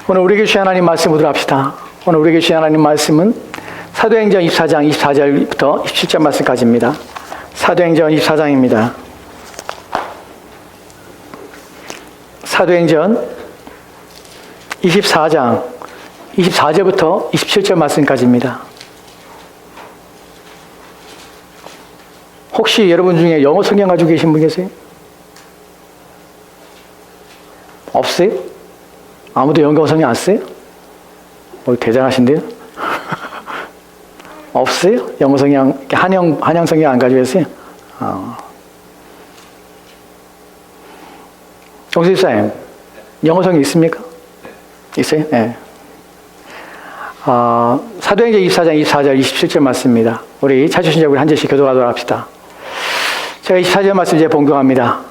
오늘 우리에게 주신 하나님 말씀 보도록 합시다. 오늘 우리에게 주신 하나님 말씀은 사도행전 24장 24절부터 27절 말씀까지입니다. 사도행전 24장입니다. 사도행전 24장 24절부터 27절 말씀까지입니다. 혹시 여러분 중에 영어 성경 가지고 계신 분 계세요? 없어요? 아무도 영어 성경 안 써요? 대단하신데요? 없어요? 영어 성경, 한영 성경 안 가지고 계세요? 정수집사님, 영어 성경 있습니까? 있어요? 네. 사도행전 24장 24절 27절 말씀입니다. 우리 찾으신 자 우리 한 절씩 교도하도록 합시다. 제가 24절 말씀 이제 봉독합니다.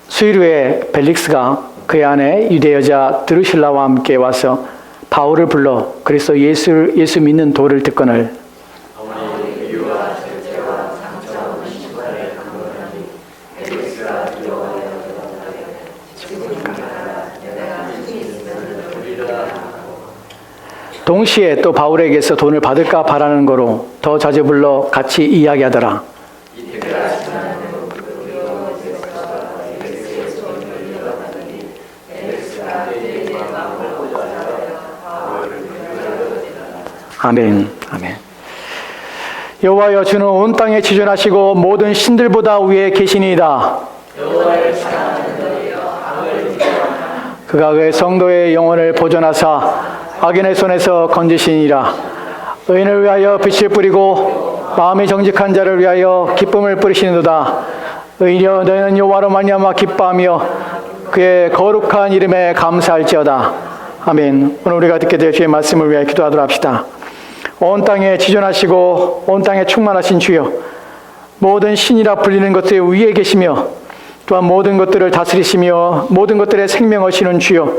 수일 후에 벨릭스가 그의 아내 유대 여자 드루실라와 함께 와서 바울을 불러 그리스도 예수 믿는 도를 듣거늘 동시에 또 바울에게서 돈을 받을까 바라는 거로 더 자주 불러 같이 이야기하더라. 아멘. 아멘. 여호와여 주는 온 땅에 지존하시고 모든 신들보다 위에 계시니이다. 그가 그의 성도의 영혼을 보존하사 악인의 손에서 건지시니라. 의인을 위하여 빛을 뿌리고 마음이 정직한 자를 위하여 기쁨을 뿌리시는도다. 의인여 너희는 여호와로 말미암아 기뻐하며 그의 거룩한 이름에 감사할지어다. 아멘. 오늘 우리가 듣게 될 주의 말씀을 위하여 기도하도록 합시다. 온 땅에 지존하시고 온 땅에 충만하신 주여, 모든 신이라 불리는 것들 위에 계시며 또한 모든 것들을 다스리시며 모든 것들의 생명하시는 주여,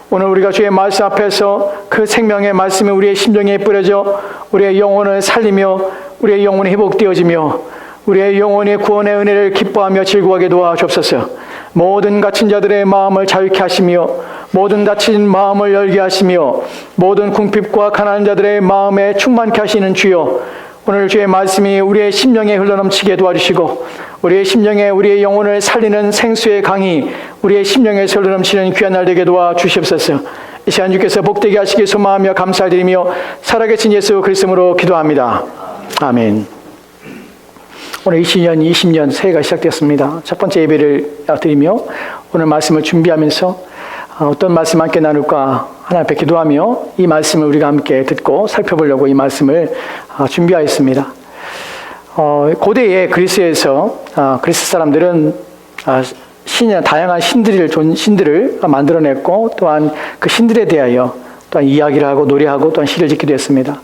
오늘 우리가 주의 말씀 앞에서 그 생명의 말씀이 우리의 심령에 뿌려져 우리의 영혼을 살리며 우리의 영혼이 회복되어지며 우리의 영혼의 구원의 은혜를 기뻐하며 즐거워하게 도와주옵소서. 모든 갇힌 자들의 마음을 자유케 하시며 모든 닫힌 마음을 열게 하시며 모든 궁핍과 가난한 자들의 마음에 충만케 하시는 주여, 오늘 주의 말씀이 우리의 심령에 흘러넘치게 도와주시고 우리의 심령에 우리의 영혼을 살리는 생수의 강이 우리의 심령에서 흘러넘치는 귀한 날 되게 도와주시옵소서. 이 시간 주께서 복되게 하시기 소망하며 감사드리며 살아계신 예수 그리스도로 기도합니다. 아멘. 오늘 2020년 새해가 시작되었습니다. 첫 번째 예배를 드리며 오늘 말씀을 준비하면서 어떤 말씀 함께 나눌까 하나님 앞에 기도하며 이 말씀을 우리가 함께 듣고 살펴보려고 이 말씀을 준비하였습니다. 고대의 그리스에서 그리스 사람들은 다양한 신들을 만들어냈고 또한 그 신들에 대하여 또한 이야기를 하고 노래하고 또한 시를 짓기도 했습니다.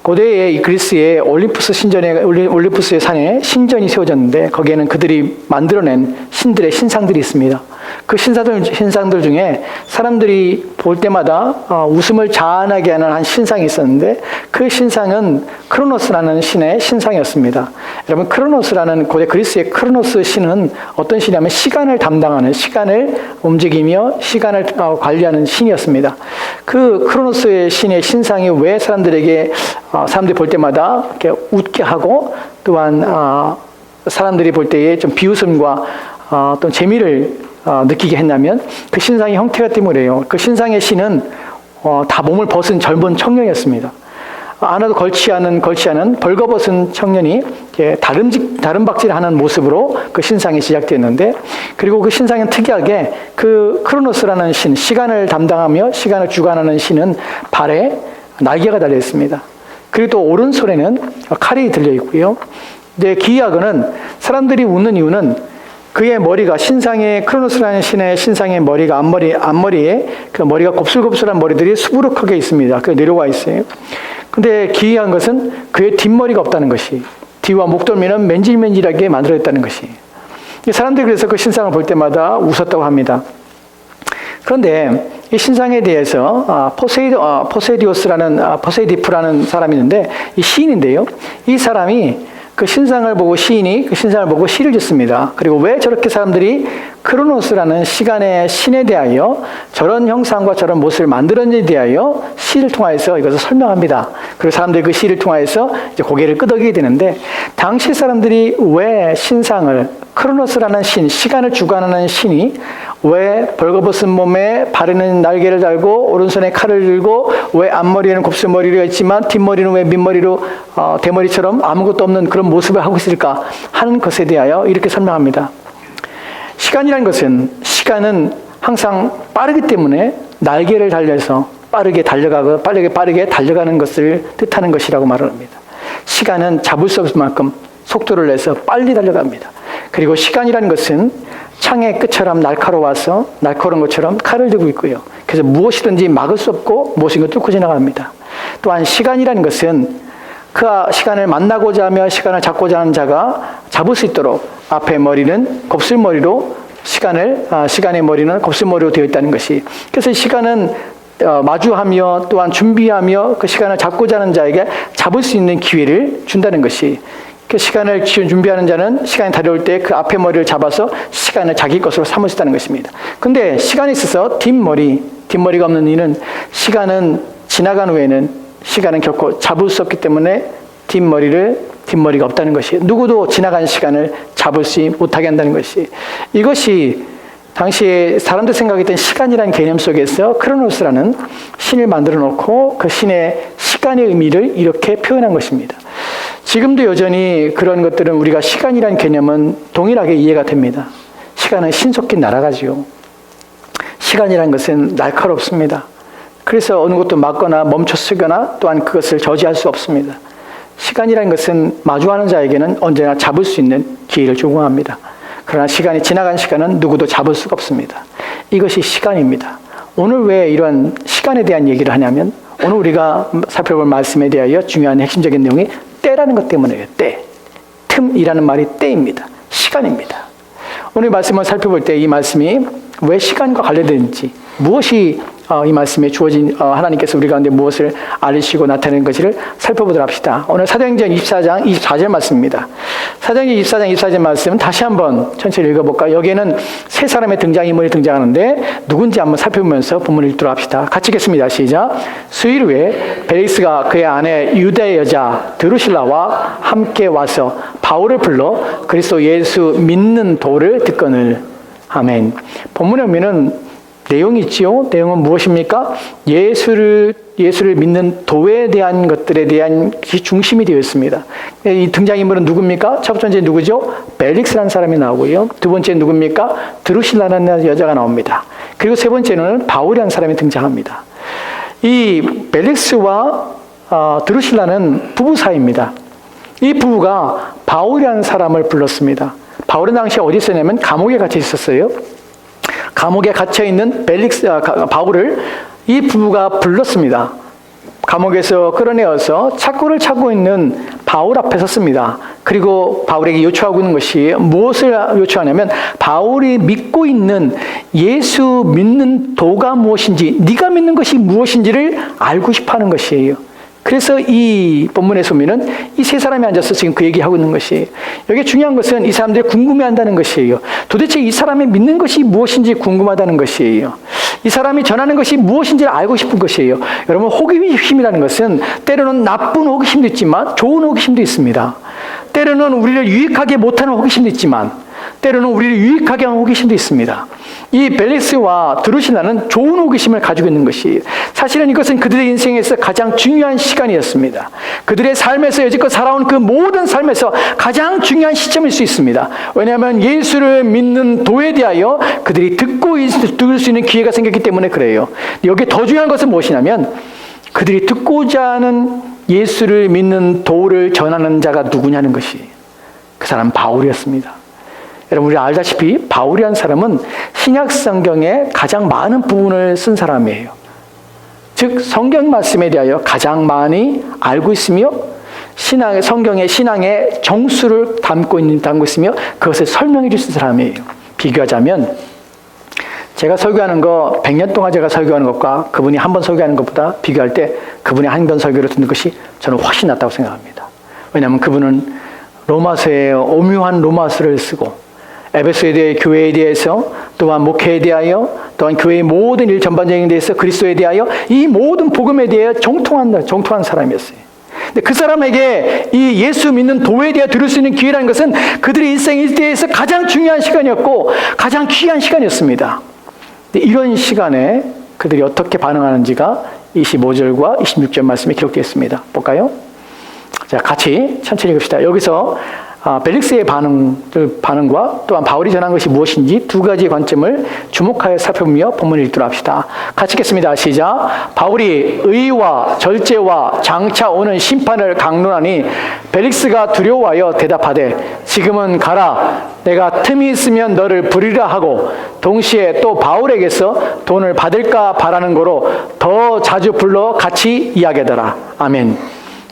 고대의 그리스의 올림푸스의 산에 신전이 세워졌는데 거기에는 그들이 만들어낸 신들의 신상들이 있습니다. 그 신상들 중에 사람들이 볼 때마다 웃음을 자아나게 하는 한 신상이 있었는데 그 신상은 크로노스라는 신의 신상이었습니다. 여러분, 크로노스라는 고대 그리스의 크로노스 신은 어떤 신이냐면 시간을 담당하는, 시간을 움직이며 시간을 관리하는 신이었습니다. 그 크로노스의 신의 신상이 왜 사람들이 볼 때마다 이렇게 웃게 하고 또한 사람들이 볼 때에 좀 비웃음과 어떤 재미를 느끼게 했냐면 그 신상의 형태가 때문이에요. 그 신상의 신은 다 몸을 벗은 젊은 청년이었습니다. 하나도 걸치 않은 벌거벗은 청년이 다름박질하는 모습으로 그 신상이 시작되었는데, 그리고 그 신상은 특이하게 그 크로노스라는 신, 시간을 담당하며 시간을 주관하는 신은 발에 날개가 달려 있습니다. 그리고 또 오른손에는 칼이 들려 있고요. 근데 기이하고는 사람들이 웃는 이유는 그의 머리가 신상의 크로노스라는 신의 신상의 머리가 앞머리에 그 머리가 곱슬곱슬한 머리들이 수부룩하게 있습니다. 그 내려와 있어요. 근데 기이한 것은 그의 뒷머리가 없다는 것이, 뒤와 목덜미는 맨질맨질하게 만들어졌다는 것이. 사람들이 그래서 그 신상을 볼 때마다 웃었다고 합니다. 그런데 이 신상에 대해서 포세이디프라는 사람이 있는데 이 시인인데요. 이 사람이 그 신상을 보고 시인이 그 신상을 보고 시를 짓습니다. 그리고 왜 저렇게 사람들이 크로노스라는 시간의 신에 대하여 저런 형상과 저런 모습을 만들었는지에 대하여 시를 통하여서 이것을 설명합니다. 그리고 사람들이 그 시를 통하여서 이제 고개를 끄덕이게 되는데, 당시 사람들이 왜 신상을, 크로노스라는 신, 시간을 주관하는 신이 왜 벌거벗은 몸에 발에는 날개를 달고 오른손에 칼을 들고 왜 앞머리에는 곱슬머리가 있지만 뒷머리는 왜 밑머리로 대머리처럼 아무것도 없는 그런 모습을 하고 있을까 하는 것에 대하여 이렇게 설명합니다. 시간이라는 것은, 시간은 항상 빠르기 때문에 날개를 달려서 빠르게 달려가고 빠르게 달려가는 것을 뜻하는 것이라고 말을 합니다. 시간은 잡을 수 없을 만큼 속도를 내서 빨리 달려갑니다. 그리고 시간이라는 것은 창의 끝처럼 날카로워서 날카로운 것처럼 칼을 들고 있고요. 그래서 무엇이든지 막을 수 없고 무엇인가 뚫고 지나갑니다. 또한 시간이라는 것은 그 시간을 만나고자 하며 시간을 잡고자 하는 자가 잡을 수 있도록 앞에 머리는 곱슬머리로 시간의 머리는 곱슬머리로 되어 있다는 것이, 그래서 시간은 마주하며 또한 준비하며 그 시간을 잡고자 하는 자에게 잡을 수 있는 기회를 준다는 것이, 그 시간을 준비하는 자는 시간이 다가올 때 그 앞에 머리를 잡아서 시간을 자기 것으로 삼을 수 있다는 것입니다. 근데 시간에 있어서 뒷머리가 없는 이는 시간은 지나간 후에는 시간은 결코 잡을 수 없기 때문에 뒷머리가 없다는 것이, 누구도 지나간 시간을 잡을 수 못하게 한다는 것이, 이것이 당시에 사람들 생각했던 시간이라는 개념 속에서 크로노스라는 신을 만들어 놓고 그 신의 시간의 의미를 이렇게 표현한 것입니다. 지금도 여전히 그런 것들은 우리가 시간이라는 개념은 동일하게 이해가 됩니다. 시간은 신속히 날아가지요. 시간이라는 것은 날카롭습니다. 그래서 어느 것도 막거나 멈춰 쓰거나 또한 그것을 저지할 수 없습니다. 시간이라는 것은 마주하는 자에게는 언제나 잡을 수 있는 기회를 제공합니다. 그러나 지나간 시간은 누구도 잡을 수가 없습니다. 이것이 시간입니다. 오늘 왜 이런 시간에 대한 얘기를 하냐면, 오늘 우리가 살펴볼 말씀에 대하여 중요한 핵심적인 내용이 때라는 것 때문에요. 때. 틈이라는 말이 때입니다. 시간입니다. 오늘 말씀을 살펴볼 때 이 말씀이 왜 시간과 관련되는지, 무엇이 이 말씀에 주어진 하나님께서 우리 가운데 무엇을 알리시고 나타내는 것을 살펴보도록 합시다. 오늘 사도행전 24장 24절 말씀입니다. 사도행전 24장 24절 말씀 다시 한번 천천히 읽어볼까요? 여기에는 세 사람의 등장인물이 등장하는데 누군지 한번 살펴보면서 본문을 읽도록 합시다. 같이 읽겠습니다. 시작. 수일 후에 벨릭스가 그의 아내 유대 여자 드루실라와 함께 와서 바울을 불러 그리스도 예수 믿는 도를 듣거늘. 아멘. 본문에 보면은 내용이 있지요. 내용은 무엇입니까? 예수를 믿는 도에 대한 것들에 대한 중심이 되어 있습니다. 이 등장인물은 누굽니까? 첫 번째 누구죠? 벨릭스라는 사람이 나오고요. 두 번째 누굽니까? 드루실라라는 여자가 나옵니다. 그리고 세 번째는 바울이라는 사람이 등장합니다. 이 벨릭스와 드루실라는 부부 사이입니다. 이 부부가 바울이라는 사람을 불렀습니다. 바울은 당시에 어디 있었냐면 감옥에 갇혀 있었어요. 감옥에 갇혀있는 바울을 이 부부가 불렀습니다. 감옥에서 끌어내어서 착고를 차고 있는 바울 앞에 섰습니다. 그리고 바울에게 요청하고 있는 것이 무엇을 요청하냐면, 바울이 믿고 있는 예수 믿는 도가 무엇인지, 네가 믿는 것이 무엇인지를 알고 싶어하는 것이에요. 그래서 이 본문에서 보면은 이 세 사람이 앉아서 지금 그 얘기하고 있는 것이에요. 여기 중요한 것은 이 사람들이 궁금해한다는 것이에요. 도대체 이 사람이 믿는 것이 무엇인지 궁금하다는 것이에요. 이 사람이 전하는 것이 무엇인지를 알고 싶은 것이에요. 여러분, 호기심이라는 것은 때로는 나쁜 호기심도 있지만 좋은 호기심도 있습니다. 때로는 우리를 유익하게 못하는 호기심도 있지만 때로는 우리를 유익하게 하는 호기심도 있습니다. 이 벨릭스와 드루실라는 좋은 호기심을 가지고 있는 것이, 사실은 이것은 그들의 인생에서 가장 중요한 시간이었습니다. 그들의 삶에서 여지껏 살아온 그 모든 삶에서 가장 중요한 시점일 수 있습니다. 왜냐하면 예수를 믿는 도에 대하여 그들이 들을 수 있는 기회가 생겼기 때문에 그래요. 여기에 더 중요한 것은 무엇이냐면, 그들이 듣고자 하는 예수를 믿는 도를 전하는 자가 누구냐는 것이, 그 사람은 바울이었습니다. 여러분, 우리 알다시피 바울이라는 사람은 신약 성경의 가장 많은 부분을 쓴 사람이에요. 즉 성경 말씀에 대하여 가장 많이 알고 있으며 성경의 신앙의 정수를 담고 있으며 그것을 설명해 줄 수 있는 사람이에요. 비교하자면 제가 설교하는 거 100년 동안 제가 설교하는 것과 그분이 한 번 설교하는 것보다 비교할 때 그분이 한 번 설교를 듣는 것이 저는 훨씬 낫다고 생각합니다. 왜냐하면 그분은 로마서에 오묘한 로마서를 쓰고 에베소에 교회에 대해서, 또한 목회에 대하여, 또한 교회의 모든 일 전반적인 데서 그리스도에 대하여 이 모든 복음에 대하여 정통한 사람이었어요. 근데 그 사람에게 이 예수 믿는 도에 대해 들을 수 있는 기회라는 것은 그들의 일생 일대에서 가장 중요한 시간이었고 가장 귀한 시간이었습니다. 근데 이런 시간에 그들이 어떻게 반응하는지가 25절과 26절 말씀에 기록되어 있습니다. 볼까요? 자, 같이 천천히 읽읍시다. 여기서 벨릭스의 반응과 또한 바울이 전한 것이 무엇인지 두 가지 관점을 주목하여 살펴보며 본문을 읽도록 합시다. 같이 읽겠습니다. 시작. 바울이 의와 절제와 장차 오는 심판을 강론하니 벨릭스가 두려워하여 대답하되 지금은 가라. 내가 틈이 있으면 너를 부리라 하고 동시에 또 바울에게서 돈을 받을까 바라는 거로 더 자주 불러 같이 이야기하더라. 아멘.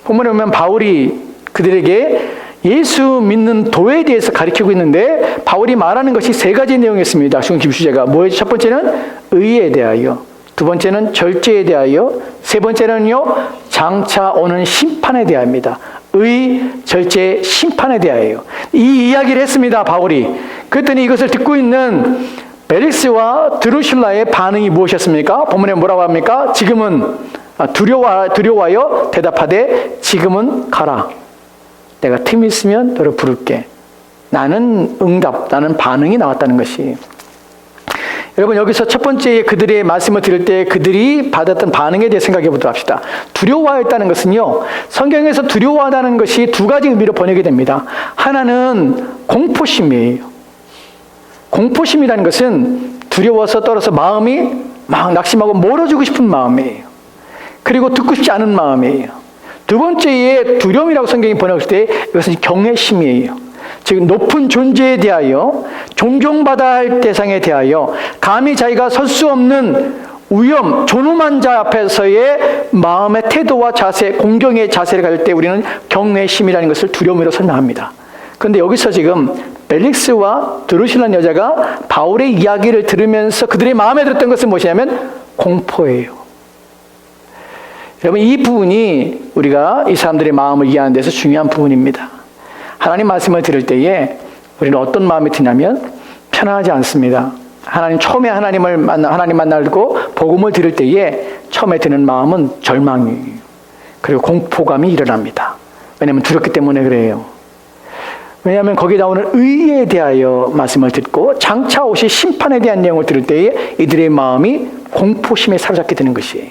본문에 보면 바울이 그들에게 예수 믿는 도에 대해서 가르치고 있는데 바울이 말하는 것이 세 가지 내용이었습니다. 중심 주제가 뭐였죠? 첫 번째는 의에 대하여, 두 번째는 절제에 대하여, 세 번째는요 장차 오는 심판에 대하여입니다. 의, 절제, 심판에 대하여 이 이야기를 했습니다. 바울이. 그랬더니 이것을 듣고 있는 벨릭스와 드루실라의 반응이 무엇이었습니까? 본문에 뭐라고 합니까? 지금은 두려워하여 대답하되 지금은 가라. 내가 틈이 있으면 너를 부를게. 나는 반응이 나왔다는 것이. 여러분 여기서 첫 번째 그들의 말씀을 들을 때 그들이 받았던 반응에 대해 생각해 보도록 합시다. 두려워했다는 것은요. 성경에서 두려워하다는 것이 두 가지 의미로 번역이 됩니다. 하나는 공포심이에요. 공포심이라는 것은 두려워서 떨어서 마음이 막 낙심하고 멀어지고 싶은 마음이에요. 그리고 듣고 싶지 않은 마음이에요. 두 번째의 두려움이라고 성경이 번역할 때 이것은 경외심이에요. 즉 높은 존재에 대하여, 존경받아야 할 대상에 대하여 감히 자기가 설 수 없는 위험, 존엄한 자 앞에서의 마음의 태도와 자세, 공경의 자세를 가질 때 우리는 경외심이라는 것을 두려움으로 설명합니다. 그런데 여기서 지금 벨릭스와 드루실라는 여자가 바울의 이야기를 들으면서 그들의 마음에 들었던 것은 무엇이냐면 공포예요. 여러분 이 부분이 우리가 이 사람들의 마음을 이해하는 데서 중요한 부분입니다. 하나님 말씀을 들을 때에 우리는 어떤 마음이 드냐면 편안하지 않습니다. 처음에 하나님 만나고 복음을 들을 때에 처음에 드는 마음은 절망이 그리고 공포감이 일어납니다. 왜냐하면 두렵기 때문에 그래요. 왜냐하면 거기에 나오는 의에 대하여 말씀을 듣고 장차 오실 심판에 대한 내용을 들을 때에 이들의 마음이 공포심에 사로잡게 되는 것이에요.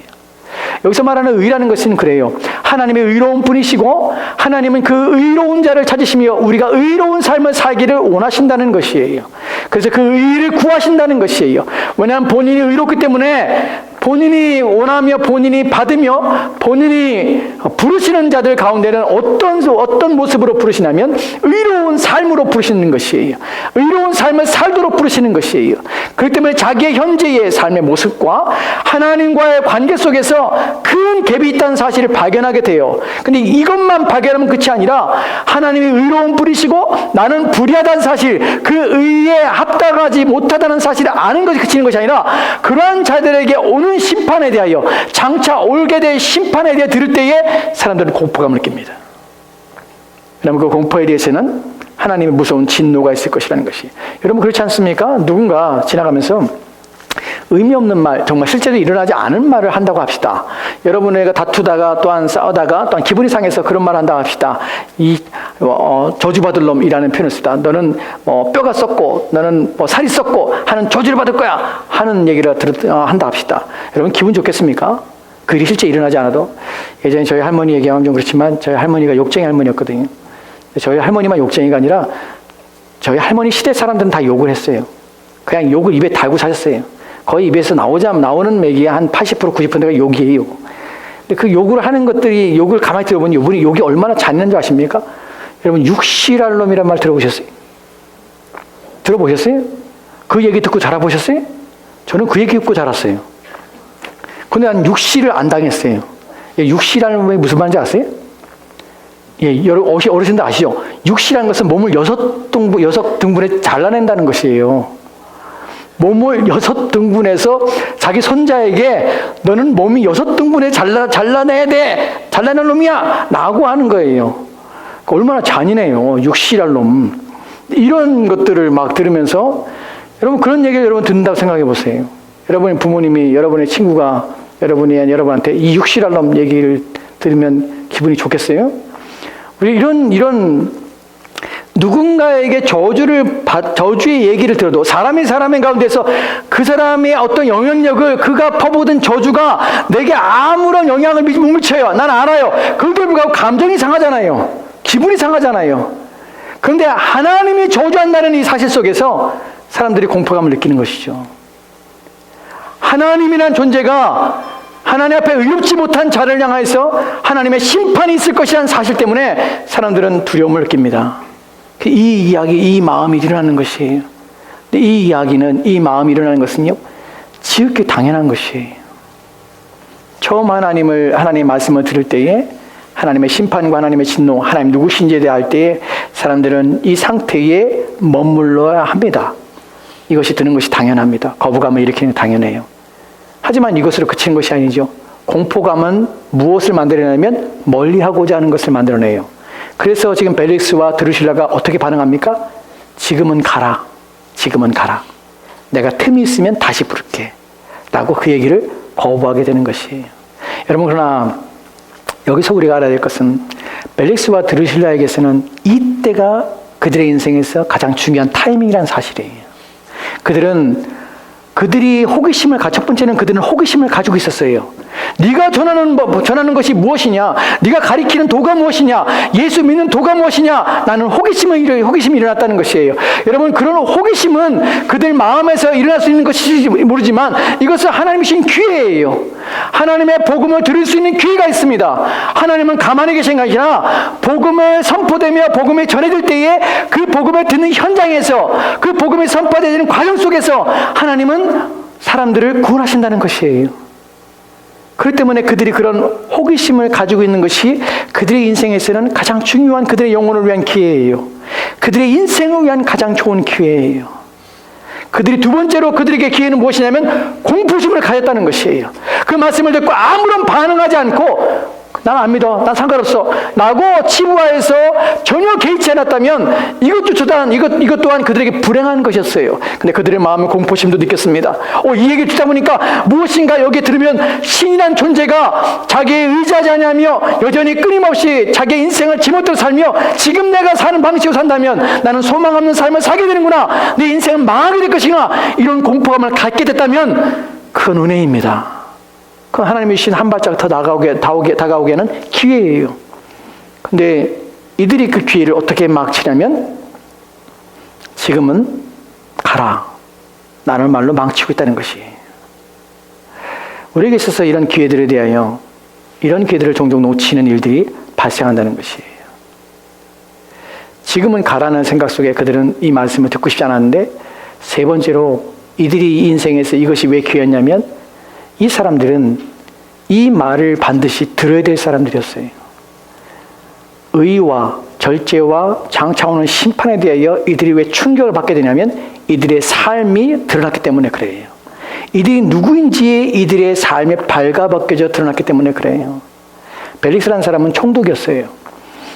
여기서 말하는 의라는 것은 그래요. 하나님의 의로운 분이시고 하나님은 그 의로운 자를 찾으시며 우리가 의로운 삶을 살기를 원하신다는 것이에요. 그래서 그 의를 구하신다는 것이에요. 왜냐하면 본인이 의롭기 때문에 본인이 원하며 본인이 받으며 본인이 부르시는 자들 가운데는 어떤 모습으로 부르시냐면 의로운 삶으로 부르시는 것이에요. 의로운 삶을 살도록 부르시는 것이에요. 그렇기 때문에 자기의 현재의 삶의 모습과 하나님과의 관계 속에서 큰 갭이 있다는 사실을 발견하게 돼요. 근데 이것만 발견하면 끝이 아니라 하나님이 의로운 분이시고 나는 불의하다는 사실, 그 의에 합당하지 못하다는 사실을 아는 것이 그치는 것이 아니라 그러한 자들에게 오는 심판에 대하여, 장차 올게 될 심판에 대해 들을 때에 사람들은 공포감을 느낍니다. 그러면 그 공포에 대해서는 하나님의 무서운 진노가 있을 것이라는 것이. 여러분 그렇지 않습니까? 누군가 지나가면서 의미 없는 말, 정말 실제로 일어나지 않은 말을 한다고 합시다. 여러분과 다투다가 또한 싸우다가 또한 기분이 상해서 그런 말을 한다고 합시다. 저주받을 놈이라는 표현을 쓰다. 너는 뼈가 썩고 너는 살이 썩고 하는 저주를 받을 거야 하는 얘기를 한다 합시다. 여러분 기분 좋겠습니까? 그 일이 실제 일어나지 않아도. 예전에 저희 할머니 얘기하면 좀 그렇지만 저희 할머니가 욕쟁이 할머니였거든요. 저희 할머니만 욕쟁이가 아니라 저희 할머니 시대 사람들은 다 욕을 했어요. 그냥 욕을 입에 달고 사셨어요. 거의 입에서 나오는 맥이 한 80% 90%가 욕이에요. 근데 그 욕을 하는 것들이, 욕을 가만히 들어보니 이분이 욕이 얼마나 잔인한 줄 아십니까? 여러분 육시랄 놈이란 말 들어보셨어요? 들어보셨어요? 그 얘기 듣고 자라보셨어요? 저는 그 얘기 듣고 자랐어요. 근데 난 육시를 안 당했어요. 육시라는 놈이 무슨 말인지 아세요? 어르신들 아시죠? 육시라는 것은 몸을 6등분에 잘라낸다는 것이에요. 몸을 6등분해서 자기 손자에게 너는 몸이 6등분에 잘라내야 돼. 잘라낼 놈이야. 라고 하는 거예요. 얼마나 잔인해요. 육시랄 놈. 이런 것들을 막 들으면서 여러분 그런 얘기를 여러분 듣는다고 생각해 보세요. 여러분의 부모님이 여러분의 친구가 여러분한테 이 육실할 놈 얘기를 들으면 기분이 좋겠어요? 우리 이런 누군가에게 저주의 얘기를 들어도 사람의 가운데서 그 사람의 어떤 영향력을 그가 퍼부은 저주가 내게 아무런 영향을 못 미쳐요. 난 알아요. 그걸 불구하고 감정이 상하잖아요. 기분이 상하잖아요. 그런데 하나님이 저주한다는 이 사실 속에서 사람들이 공포감을 느끼는 것이죠. 하나님이란 존재가 하나님 앞에 의롭지 못한 자를 향해서 하나님의 심판이 있을 것이라는 사실 때문에 사람들은 두려움을 느낍니다. 이 이야기, 이 마음이 일어나는 것이에요. 이 이야기는, 이 마음이 일어나는 것은요, 지극히 당연한 것이에요. 처음 하나님의 말씀을 들을 때에 하나님의 심판과 하나님의 진노, 하나님 누구신지에 대할 때에 사람들은 이 상태에 머물러야 합니다. 이것이 드는 것이 당연합니다. 거부감을 일으키는 게 당연해요. 하지만 이것으로 그치는 것이 아니죠. 공포감은 무엇을 만들어내냐면 멀리하고자 하는 것을 만들어내요. 그래서 지금 벨릭스와 드루실라가 어떻게 반응합니까? 지금은 가라. 지금은 가라. 내가 틈이 있으면 다시 부를게. 라고 그 얘기를 거부하게 되는 것이에요. 여러분, 그러나 여기서 우리가 알아야 될 것은 벨릭스와 드루실라에게서는 이때가 그들의 인생에서 가장 중요한 타이밍이라는 사실이에요. 그들이 호기심을 첫 번째는 그들은 호기심을 가지고 있었어요. 네가 전하는 것이 무엇이냐? 네가 가리키는 도가 무엇이냐? 예수 믿는 도가 무엇이냐? 나는 호기심이 일어났다는 것이에요. 여러분, 그런 호기심은 그들 마음에서 일어날 수 있는 것인지 모르지만 이것은 하나님이 주신 기회예요. 하나님의 복음을 들을 수 있는 기회가 있습니다. 하나님은 가만히 계신 것이 아니라 복음을 선포되며 복음이 전해질 때에 그 복음을 듣는 현장에서 그 복음이 선포되는 과정 속에서 하나님은 사람들을 구원하신다는 것이에요. 그렇기 때문에 그들이 그런 호기심을 가지고 있는 것이 그들의 인생에서는 가장 중요한 그들의 영혼을 위한 기회예요. 그들의 인생을 위한 가장 좋은 기회예요. 그들이 두 번째로 그들에게 기회는 무엇이냐면 공포심을 가졌다는 것이에요. 그 말씀을 듣고 아무런 반응하지 않고 난 안 믿어, 난 상관없어 라고 치부하여서 전혀 개의치 않았다면 이것 또한 그들에게 불행한 것이었어요. 근데 그들의 마음은 공포심도 느꼈습니다. 이 얘기를 듣다 보니까 무엇인가 여기에 들으면 신이란 존재가 자기의 의지하지 않으며 여전히 끊임없이 자기의 인생을 지멋대로 살며 지금 내가 사는 방식으로 산다면 나는 소망 없는 삶을 살게 되는구나, 내 인생은 망하게 될 것이구나, 이런 공포감을 갖게 됐다면 그건 은혜입니다. 그 하나님이 주신 한 발짝 더 다가오게 하는 기회예요. 근데 이들이 그 기회를 어떻게 망치냐면 지금은 가라. 라는 말로 망치고 있다는 것이에요. 우리에게 있어서 이런 기회들에 대하여 이런 기회들을 종종 놓치는 일들이 발생한다는 것이에요. 지금은 가라는 생각 속에 그들은 이 말씀을 듣고 싶지 않았는데, 세 번째로 이들이 인생에서 이것이 왜 기회였냐면 이 사람들은 이 말을 반드시 들어야 될 사람들이었어요. 의와 절제와 장차 오는 심판에 대하여 이들이 왜 충격을 받게 되냐면 이들의 삶이 드러났기 때문에 그래요. 이들이 누구인지 이들의 삶에 발가벗겨져 드러났기 때문에 그래요. 벨릭스라는 사람은 총독이었어요.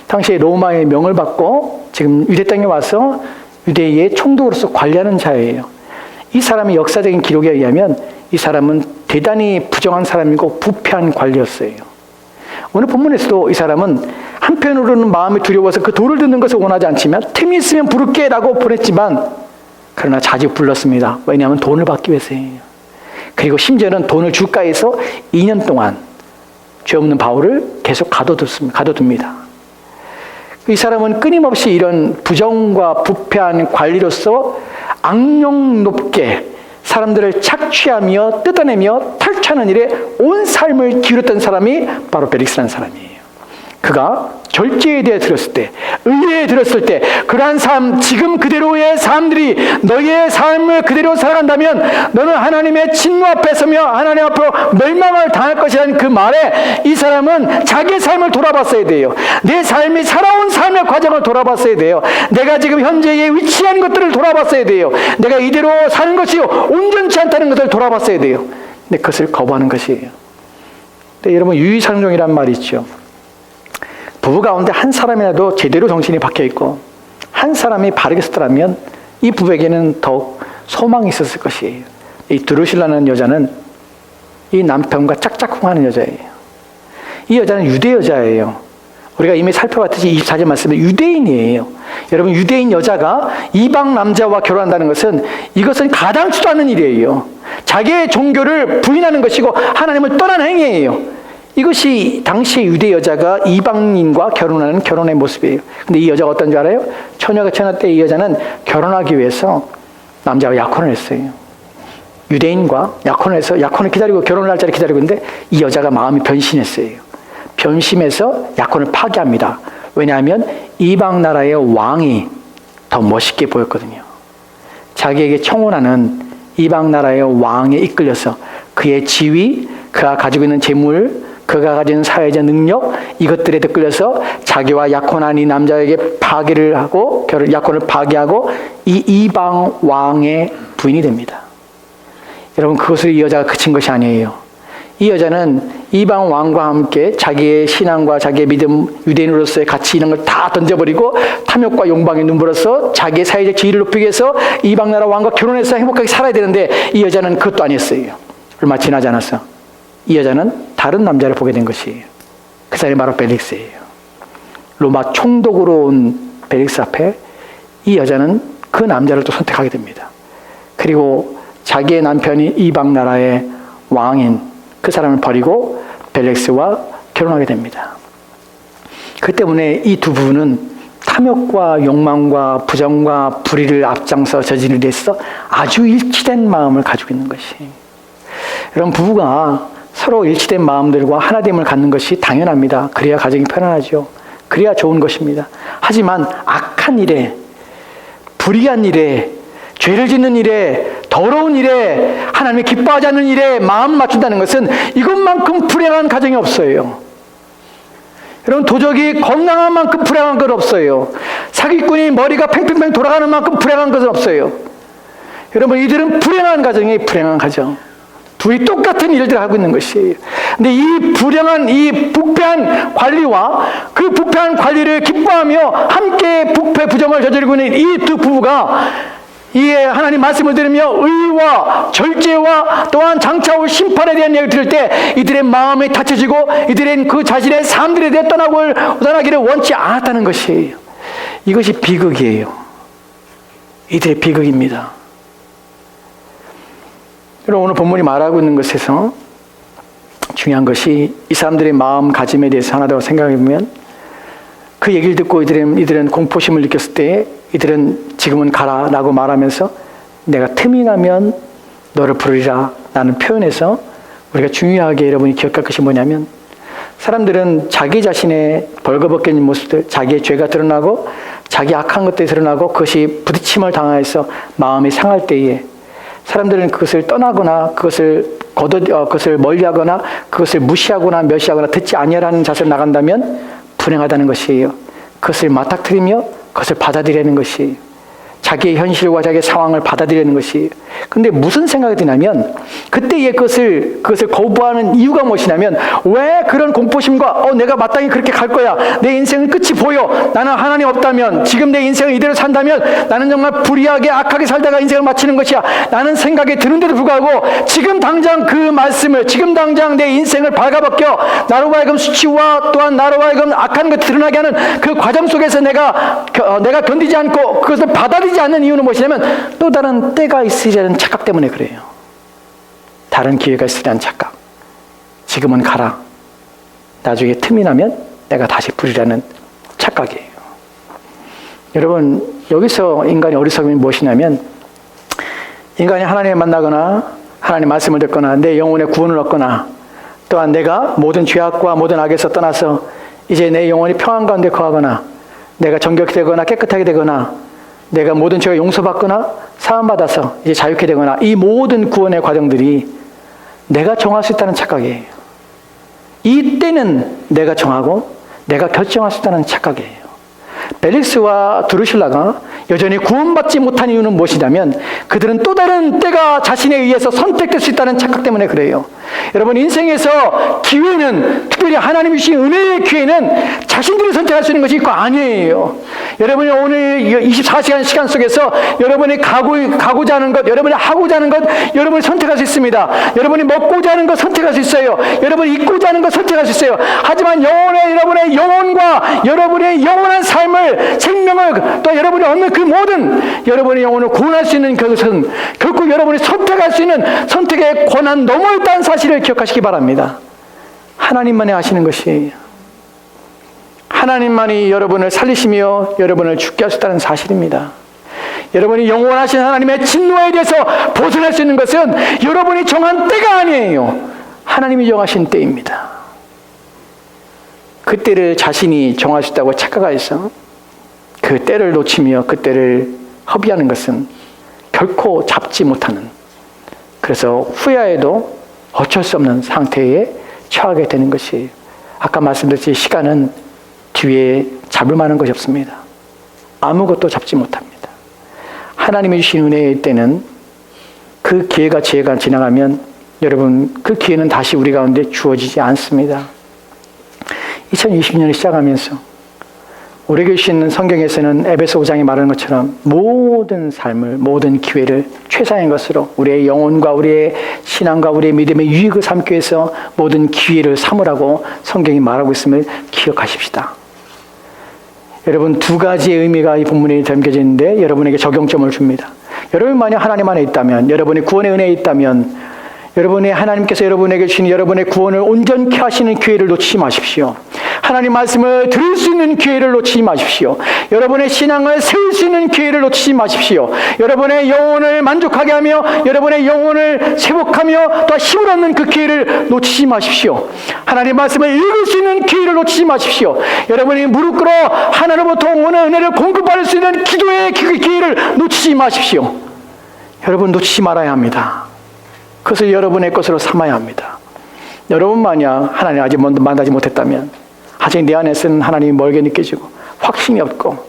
당시에 로마의 명을 받고 지금 유대 땅에 와서 유대의 총독으로서 관리하는 자예요. 이 사람의 역사적인 기록에 의하면 이 사람은 대단히 부정한 사람이고 부패한 관리였어요. 오늘 본문에서도 이 사람은 한편으로는 마음이 두려워서 그 돌을 듣는 것을 원하지 않지만 틈이 있으면 부를게 라고 보냈지만 그러나 자주 불렀습니다. 왜냐하면 돈을 받기 위해서예요. 그리고 심지어는 돈을 줄까 해서 2년 동안 죄 없는 바울을 계속 가둬둡니다. 이 사람은 끊임없이 이런 부정과 부패한 관리로서 악령 높게 사람들을 착취하며 뜯어내며 탈취하는 일에 온 삶을 기울였던 사람이 바로 벨릭스라는 사람이에요. 그가 절제에 대해 들었을 때, 의에 들었을 때, 그러한 삶, 지금 그대로의 삶들이 너희의 삶을 그대로 살아간다면 너는 하나님의 진노 앞에 서며 하나님 앞으로 멸망을 당할 것이라는 그 말에 이 사람은 자기의 삶을 돌아봤어야 돼요. 내 삶이 살아온 삶의 과정을 돌아봤어야 돼요. 내가 지금 현재에 위치한 것들을 돌아봤어야 돼요. 내가 이대로 사는 것이 온전치 않다는 것을 돌아봤어야 돼요. 근데 그것을 거부하는 것이에요. 근데 여러분, 유의상종이란 말이 있죠. 부부 가운데 한 사람이라도 제대로 정신이 박혀있고 한 한 사람이 바르게 썼더라면 이 부부에게는 더욱 소망이 있었을 것이에요. 이 드루실라는 여자는 이 남편과 짝짝꿍하는 여자예요. 이 여자는 유대 여자예요. 우리가 이미 살펴봤듯이 24절 말씀에 유대인이에요. 여러분, 유대인 여자가 이방 남자와 결혼한다는 것은 이것은 가당치도 않는 일이에요. 자기의 종교를 부인하는 것이고 하나님을 떠나는 행위예요. 이것이 당시의 유대 여자가 이방인과 결혼하는 결혼의 모습이에요. 근데 이 여자가 어떤 줄 알아요? 처녀가 처녀 때 이 여자는 결혼하기 위해서 남자와 약혼을 했어요. 유대인과 약혼을 해서 약혼을 기다리고 결혼을 할 자를 기다리고 있는데 이 여자가 마음이 변신했어요. 변심해서 약혼을 파기합니다. 왜냐하면 이방 나라의 왕이 더 멋있게 보였거든요. 자기에게 청혼하는 이방 나라의 왕에 이끌려서 그의 지위, 그가 가지고 있는 재물, 그가 가진 사회적 능력, 이것들에 이끌려서 자기와 약혼한 이 남자에게 파기를 하고 약혼을 파기하고 이 이방 왕의 부인이 됩니다. 여러분, 그것으로 이 여자가 그친 것이 아니에요. 이 여자는 이방 왕과 함께 자기의 신앙과 자기의 믿음, 유대인으로서의 가치 이런 걸 다 던져버리고 탐욕과 욕망에 눈물어서 자기의 사회적 지위를 높이기 위해서 이방 나라 왕과 결혼해서 행복하게 살아야 되는데 이 여자는 그것도 아니었어요. 얼마 지나지 않았어. 이 여자는 다른 남자를 보게 된 것이에요. 그 사람이 바로 벨릭스예요. 로마 총독으로 온 벨릭스 앞에 이 여자는 그 남자를 또 선택하게 됩니다. 그리고 자기의 남편이 이방 나라의 왕인 그 사람을 버리고 벨릭스와 결혼하게 됩니다. 그 때문에 이 두 부부는 탐욕과 욕망과 부정과 불의를 앞장서 저지르기 위해서 아주 일치된 마음을 가지고 있는 것이. 이런 부부가 서로 일치된 마음들과 하나됨을 갖는 것이 당연합니다. 그래야 가정이 편안하죠. 그래야 좋은 것입니다. 하지만 악한 일에, 불의한 일에, 죄를 짓는 일에, 더러운 일에, 하나님이 기뻐하지 않는 일에 마음 맞춘다는 것은 이것만큼 불행한 가정이 없어요. 여러분, 도적이 건강한 만큼 불행한 건 없어요. 사기꾼이 머리가 팽팽팽 돌아가는 만큼 불행한 것은 없어요. 여러분, 이들은 불행한 가정이 불행한 가정. 둘이 똑같은 일들을 하고 있는 것이에요. 근데 이 불행한, 이 부패한 관리와 그 부패한 관리를 기뻐하며 함께 부패, 부정을 저지르고 있는 이 두 부부가 이에 하나님 말씀을 들으며 의와 절제와 또한 장차 올 심판에 대한 얘기를 들을 때 이들의 마음이 닫혀지고 이들은 그 자신의 삶들에 대해 떠나기를 원치 않았다는 것이에요. 이것이 비극이에요. 이들의 비극입니다. 여러분, 오늘 본문이 말하고 있는 것에서 중요한 것이 이 사람들의 마음가짐에 대해서 하나 더 생각해 보면 그 얘기를 듣고 이들은 공포심을 느꼈을 때 이들은 지금은 가라라고 말하면서 내가 틈이 나면 너를 부르리라 라는 표현에서 우리가 중요하게 여러분이 기억할 것이 뭐냐면 사람들은 자기 자신의 벌거벗겨진 모습들, 자기의 죄가 드러나고 자기 악한 것들이 드러나고 그것이 부딪힘을 당하여서 마음이 상할 때에 사람들은 그것을 떠나거나 그것을 멀리하거나 그것을 무시하거나 멸시하거나 듣지 아니하라는 자세로 나간다면 불행하다는 것이에요. 그것을 맞닥뜨리며 그것을 받아들이는 것이 자기의 현실과 자기의 상황을 받아들이는 것이. 근데 무슨 생각이 드냐면 그때의 그것을 거부하는 이유가 무엇이냐면 왜 그런 공포심과 내가 마땅히 그렇게 갈 거야. 내 인생은 끝이 보여. 나는 하나님 없다면 지금 내 인생을 이대로 산다면 나는 정말 불의하게 악하게 살다가 인생을 마치는 것이야. 라는 생각이 드는데도 불구하고 지금 당장 그 말씀을 지금 당장 내 인생을 발가벗겨 나로 하여금 수치와 또한 나로 하여금 악한 것을 드러나게 하는 그 과정 속에서 내가 견디지 않고 그것을 받아들이지 않는 이유는 무엇이냐면 또 다른 때가 있으리라는 착각 때문에 그래요. 다른 기회가 있으리라는 착각. 지금은 가라. 나중에 틈이 나면 내가 다시 부리라는 착각이에요. 여러분, 여기서 인간의 어리석음이 무엇이냐면 인간이 하나님을 만나거나 하나님 말씀을 듣거나 내 영혼의 구원을 얻거나 또한 내가 모든 죄악과 모든 악에서 떠나서 이제 내 영혼이 평안 가운데 거하거나 내가 정결히 되거나 깨끗하게 되거나 내가 모든 죄가 용서받거나 사함받아서 이제 자유케 되거나 이 모든 구원의 과정들이 내가 정할 수 있다는 착각이에요. 이때는 내가 정하고 내가 결정할 수 있다는 착각이에요. 벨릭스와 드루실라가 여전히 구원받지 못한 이유는 무엇이냐면 그들은 또 다른 때가 자신에 의해서 선택될 수 있다는 착각 때문에 그래요. 여러분, 인생에서 기회는, 특별히 하나님이 주신 은혜의 기회는 자신들이 선택할 수 있는 것이 있고 아니에요. 여러분이 오늘 24시간 시간 속에서 여러분이 가고자 하는 것, 여러분이 하고자 하는 것, 여러분이 선택할 수 있습니다. 여러분이 먹고자 하는 것 선택할 수 있어요. 여러분이 입고자 하는 것 선택할 수 있어요. 하지만 여러분의 영혼과 여러분의 영원한 삶을, 생명을, 또 여러분이 얻는 그 모든 여러분의 영혼을 구원할 수 있는 그것은 결국 여러분이 선택할 수 있는 선택의 권한 너무 있다는 사실을 기억하시기 바랍니다. 하나님만이 하시는 것이에요. 하나님만이 여러분을 살리시며 여러분을 죽게 하셨다는 사실입니다. 여러분이 영원하신 하나님의 진노에 대해서 벗어날 수 있는 것은 여러분이 정한 때가 아니에요. 하나님이 정하신 때입니다. 그 때를 자신이 정하셨다고 착각해서 그 때를 놓치며 그 때를 허비하는 것은 결코 잡지 못하는, 그래서 후회해도 어쩔 수 없는 상태에 처하게 되는 것이에요. 아까 말씀드렸듯이 시간은 뒤에 잡을 만한 것이 없습니다. 아무것도 잡지 못합니다. 하나님이 주신 은혜의 때는 그 기회가 지나가면 여러분 그 기회는 다시 우리 가운데 주어지지 않습니다. 2020년을 시작하면서 우리에게 주신 성경에서는 에베소 5장에 말하는 것처럼 모든 삶을, 모든 기회를 최상의 것으로 우리의 영혼과 우리의 신앙과 우리의 믿음의 유익을 삼기 위해서 모든 기회를 삼으라고 성경이 말하고 있음을 기억하십시다. 여러분, 두 가지의 의미가 이 본문에 담겨져 있는데 여러분에게 적용점을 줍니다. 여러분 만약 하나님 안에 있다면, 여러분의 구원의 은혜에 있다면, 여러분의 하나님께서 여러분에게 주신 여러분의 구원을 온전케 하시는 기회를 놓치지 마십시오. 하나님 말씀을 들을 수 있는 기회를 놓치지 마십시오. 여러분의 신앙을 세울 수 있는 기회를 놓치지 마십시오. 여러분의 영혼을 만족하게 하며 여러분의 영혼을 회복하며 또 힘을 얻는 그 기회를 놓치지 마십시오. 하나님 말씀을 읽을 수 있는 기회를 놓치지 마십시오. 여러분이 무릎 꿇어 하나님으로부터 오는 은혜를 공급받을 수 있는 기도의 기회를 놓치지 마십시오. 여러분, 놓치지 말아야 합니다. 그것을 여러분의 것으로 삼아야 합니다. 여러분 만약 하나님 아직 만나지 못했다면, 아직 내 안에서는 하나님이 멀게 느껴지고 확신이 없고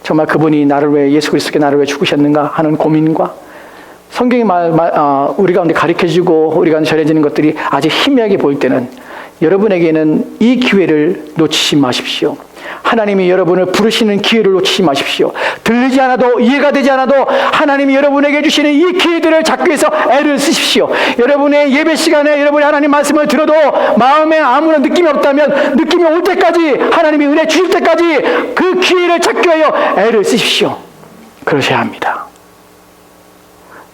정말 그분이 나를 왜, 예수 그리스도께 나를 왜 죽으셨는가 하는 고민과 성경이 우리 가운데 가르쳐주고 우리 가운데 전해지는 것들이 아직 희미하게 보일 때는 여러분에게는 이 기회를 놓치지 마십시오. 하나님이 여러분을 부르시는 기회를 놓치지 마십시오. 들리지 않아도, 이해가 되지 않아도 하나님이 여러분에게 주시는 이 기회들을 잡기 위해서 애를 쓰십시오. 여러분의 예배 시간에 여러분이 하나님 말씀을 들어도 마음에 아무런 느낌이 없다면 느낌이 올 때까지, 하나님이 은혜 주실 때까지 그 기회를 찾기 위하여 애를 쓰십시오. 그러셔야 합니다.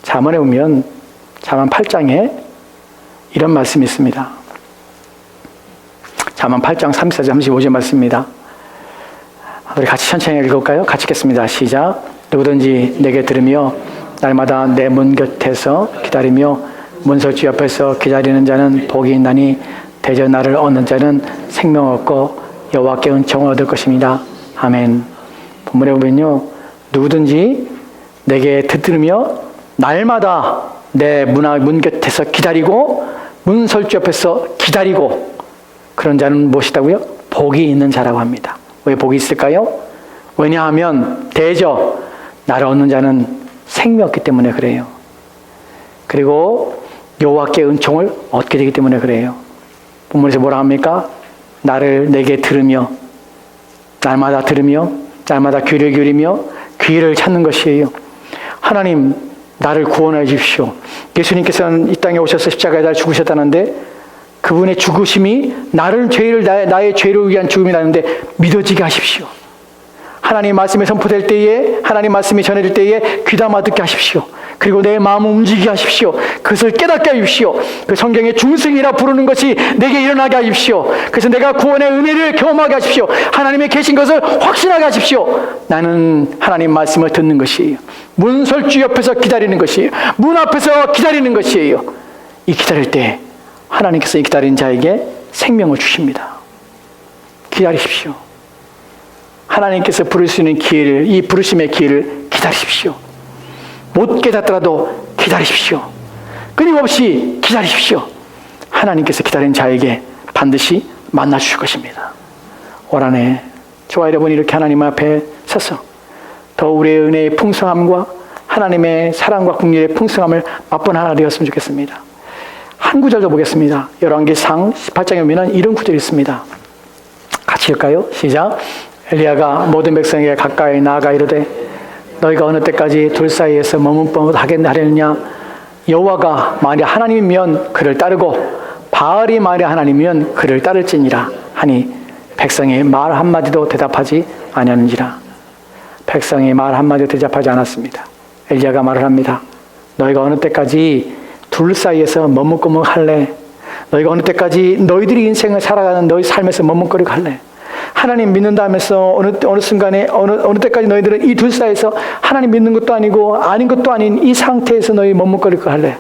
잠언에 보면 잠언 8장에 이런 말씀이 있습니다. 잠언 8장 34절 35절 말씀입니다. 우리 같이 천천히 읽을까요? 같이 읽겠습니다. 시작. 누구든지 내게 들으며 날마다 내 문 곁에서 기다리며 문설주 옆에서 기다리는 자는 복이 있나니 대저 나를 얻는 자는 생명 얻고 여호와께 은총을 얻을 것입니다. 아멘. 본문에 보면요, 누구든지 내게 들으며 날마다 내 문 곁에서 기다리고 문설주 옆에서 기다리고, 그런 자는 무엇이다고요? 복이 있는 자라고 합니다. 왜 복이 있을까요? 왜냐하면 대저 나를 얻는 자는 생명이 없기 때문에 그래요. 그리고 여호와께 은총을 얻게 되기 때문에 그래요. 본문에서 뭐라 합니까? 내게 들으며, 날마다 들으며, 날마다 귀를 기울이며 귀를 찾는 것이에요. 하나님, 나를 구원해 주십시오. 예수님께서는 이 땅에 오셔서 십자가에 달려 죽으셨다는데 그분의 죽으심이 나의 죄를 위한 죽음이 나는데 믿어지게 하십시오. 하나님 말씀이 선포될 때에, 하나님 말씀이 전해질 때에 귀담아 듣게 하십시오. 그리고 내 마음을 움직이게 하십시오. 그것을 깨닫게 하십시오. 그 성경의 중승이라 부르는 것이 내게 일어나게 하십시오. 그래서 내가 구원의 은혜를 경험하게 하십시오. 하나님의 계신 것을 확신하게 하십시오. 나는 하나님 말씀을 듣는 것이에요. 문설주 옆에서 기다리는 것이에요. 문 앞에서 기다리는 것이에요. 이 기다릴 때 하나님께서 이 기다린 자에게 생명을 주십니다. 기다리십시오. 하나님께서 부를 수 있는 기회를, 이 부르심의 기회를 기다리십시오. 못 깨닫더라도 기다리십시오. 끊임없이 기다리십시오. 하나님께서 기다린 자에게 반드시 만나 주실 것입니다. 올 한해 저와 여러분이 이렇게 하나님 앞에 서서 더 우리의 은혜의 풍성함과 하나님의 사랑과 긍휼의 풍성함을 맛보는 하나 되었으면 좋겠습니다. 한 구절 더 보겠습니다. 열왕기상 18장에 보면 이런 구절이 있습니다. 같이 읽을까요? 시작. 엘리야가 모든 백성에게 가까이 나아가 이르되 너희가 어느 때까지 둘 사이에서 머뭇머뭇 하겠느냐? 여호와가 만일 하나님이면 그를 따르고 바알이 만일 하나님이면 그를 따를지니라 하니 백성이 말 한마디도 대답하지 아니하는지라. 백성이 말 한마디도 대답하지 않았습니다. 엘리야가 말을 합니다. 너희가 어느 때까지 둘 사이에서 머뭇거리고 할래? 너희가 어느 때까지 너희들이 인생을 살아가는 너희 삶에서 머뭇거리고 할래? 하나님 믿는다 하면서 어느 순간에 어느 때까지 너희들은 이 둘 사이에서 하나님 믿는 것도 아니고 아닌 것도 아닌 이 상태에서 너희 머뭇거리고 할래?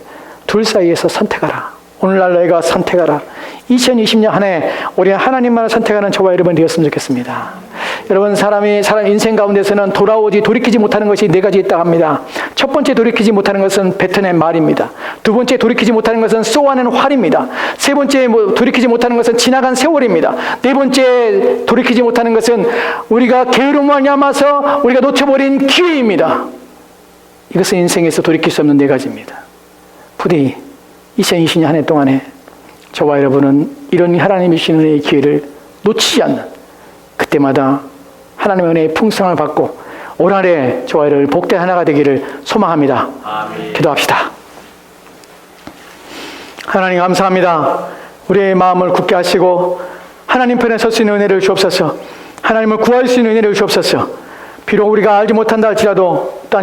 둘 사이에서 선택하라. 오늘날 너희가 선택하라. 2020년 한 해 우리는 하나님만을 선택하는 저와 여러분 되었으면 좋겠습니다. 여러분 사람 인생 가운데서는 돌이키지 못하는 것이 네 가지 있다고 합니다. 첫 번째 돌이키지 못하는 것은 뱉어낸 말입니다. 두 번째 돌이키지 못하는 것은 쏘아낸 활입니다. 세 번째 돌이키지 못하는 것은 지나간 세월입니다. 네 번째 돌이키지 못하는 것은 우리가 게으름을 말미암아서 우리가 놓쳐버린 기회입니다. 이것은 인생에서 돌이킬 수 없는 네 가지입니다. 부디 2020년 한 해 동안에 저와 여러분은 이런 하나님이 주시는 은혜의 기회를 놓치지 않는 그때마다 하나님의 은혜의 풍성을 받고 올 한 해 저와 여러분 복된 하나가 되기를 소망합니다. 아멘. 기도합시다. 하나님 감사합니다. 우리의 마음을 굳게 하시고 하나님 편에 설 수 있는 은혜를 주옵소서. 하나님을 구할 수 있는 은혜를 주옵소서. 비록 우리가 알지 못한다 할지라도 또한